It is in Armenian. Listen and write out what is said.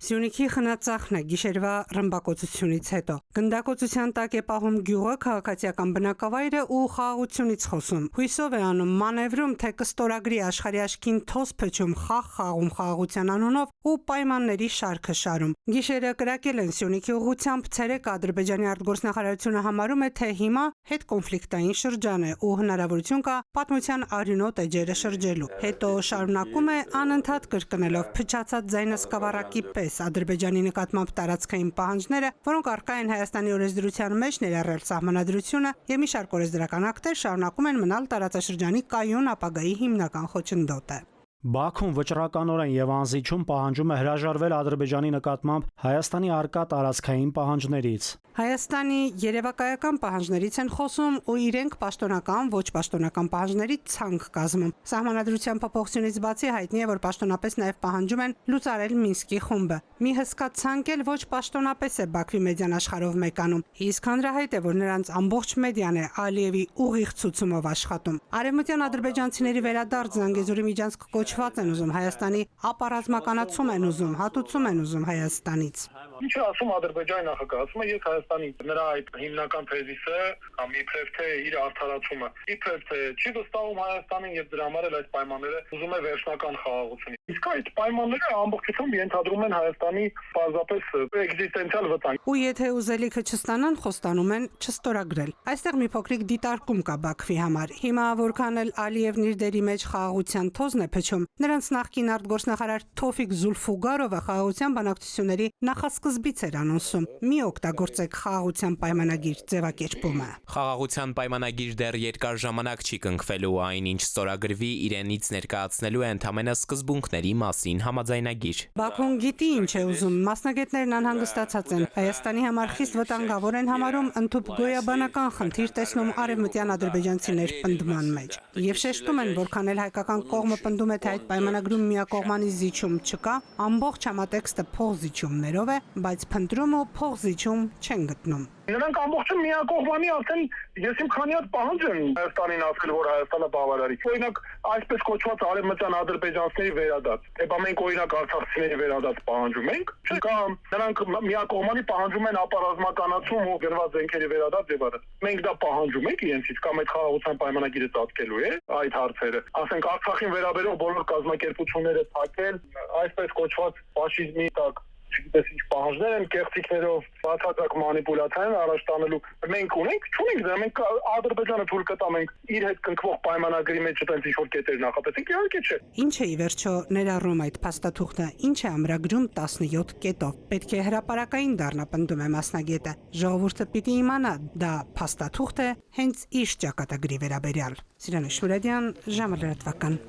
Սյունիքի խնածախն է գիշերվա ռմբակոծությունից հետո։ Գնդակոծության տակ է պահում գյուղը, քաղաքացիական բնակավայրը ու խաղաղությունից խոսում։ Հույսով է անում, մանևրում, թե կստորագրի աշխարհի աչքին թոզ փչում, խաղում խաղաղության անունով ու պայմանների շարքը շարում։ Գիշերը կրակել են Սյունիքի ուղղությամբ, ցերեկ Ադրբեջանի արտգործնախարարությունը համարում է, թե հիմա հետ կոնֆլիկտային շրջան է ու հնարավորություն կա պատմության արյունոտ էջերը շրջելու։ Հետո շարունակում է անընդհատ կրկնելով փչացած ձայնասկավառակի պես Ադրբեջանի նկատմամբ տարածքային պահանջները, որոնք առկա են Հայաստանի օրենսդրության մեջ, ներառյալ սահմանադրությունը եւ մի շարք օրենսդրական ակտեր, շարունակում են մնալ տարածաշրջանի կայուն ապագայի հիմնական խոչընդոտը։ Բաքուն վճռականորեն եւ անզիջում պահանջում է հրաժարվել Ադրբեջանի նկատմամբ Հայաստանի առկա տարածքային պահանջներից։ Հայաստանի երևակայական պահանջներից են խոսում ու իրենք պաշտոնական, ոչ պաշտոնական պահանջների ցանկ կազմում։ Սահմանադրության փոփոխությունից բացի հայտնի է, որ պաշտոնապես նաև պահանջում են լուծարել Մինսկի խումբը։ Մի հսկա ցանկ էլ ոչ պաշտոնապես է Բաքվի մեդիան աշխարհով մեկանում։ Իսկ հանրահայտ է, որ նրանց ամբողջ մեդիան է Ալիևի ուղիղ ցուցումով աշխատում։ Արևմտյան ադրբեջանցիների վերադարձ Զանգեզուրի միջանցք կոչված են ուզում Հայաստանի, ապառազմականացում են ուզում, հատուցում են ուզում Հայաստանից։ Ինչ է ասում Ադրբեջանի նախագահը, ասում է ես Հայաստանի նրա այդ հիմնական թեզիսը կամ իբրև թե իր արդարացումը, իբրև թե չի վստահում Հայաստանին եւ դրա համար էլ այդ պայմանները ուզում է վերջնական խաղաղություն։ Իսկ այդ պայմանները ամբողջությամբ ենթադրում են Հայաստանի պարզապես էկզիստենցիալ վտանգ։ Ու եթե ուզելիքը չստանան, խոստանում են չստորագրել։ Այստեղ մի փոքրիկ դիտարկում կա Բաքվի համար։ Հիմա որքան էլ Ալիևն իր դերի մեջ խաղաղության թոզն է փչում, նրանց նախկին արտգործնախարար Թոֆիկ Զուլֆուգարովը խաղաղության բանակցությունների նախասկզբից էր անոնսում՝ մի օգտագործեք խաղաղության պայմանագիր ձևակերպումը։ Խաղաղության պայմանագիր դեռ երկար ժամանակ չի կնքվելու, այնինչ ստորագրվի իրենից ներկայացնելու է ընդամենը սկզբունքների մասին համաձայնագիր։ Բաքուն գիտի ինչ է ուզում, մասնագետներն անհանգստացած են։ Հայաստանի համար խիստ վտանգավոր են համարում ընդհուպ գոյաբանական խնդիր տեսնում արևմտյան ադրբեջանցիներ պնդման մեջ։ Եվ շեշտում են, որքան էլ հայկական կողմը պնդում է, թե այդ պայմանագրում միակողմանի զիջում չկա, ամբողջ համատեքստը փոխզիջումներով է, բայց փնտրում ու փոխզիջում չեն գտնում։ Նրանք ամբողջը միակողմանի արդեն ես իմ քանի հատ պահանջ եմ Հայաստանին ասել, որ Հայաստանը բավարարի։ Օրինակ, այսպես կոչված արևմտյան ադրբեջանցիների վերադարձ։ Էբա մենք օրինակ արցախցիների վերադարձ պահանջում ենք, կամ նրանք միակողմանի պահանջում են ապառազմականացում ու գրված զենքերի վերադարձ եւ այլն։ Մենք դա պահանջում ենք իրենցից, կամ այդ խաղաղության պայմանագիրը ծածկելու է այդ հարցերը։ Ասենք Արցախին վերաբերող բոլոր կազմակերպությունները փակել, այսպես կոչված ֆաշիզմի տակ չգիտես ինչ պահանջներ են կեղծիքներով բացարձակ մանիպուլյացիան առաջ տանելու մենք ունենք չունենք դրա մենք Ադրբեջանը թույլ կտա մենք իր հետ կնքվող պայմանագրի մեջ այդպես ինչ-որ կետեր նախատեսենք իհարկե չէ։ Ինչ է ի վերջո ներառում այդ փաստաթուղթը, ինչ է ամրագրում 17 կետով։ Պետք է հրապարակային դառնա, պնդում է մասնագետը։ Ժողովուրդը պիտի իմանա, դա փաստաթուղթ է հենց իր ճակատագրի վերաբերյալ։ Սիրան Շուրադյան, ժամը լրատվական։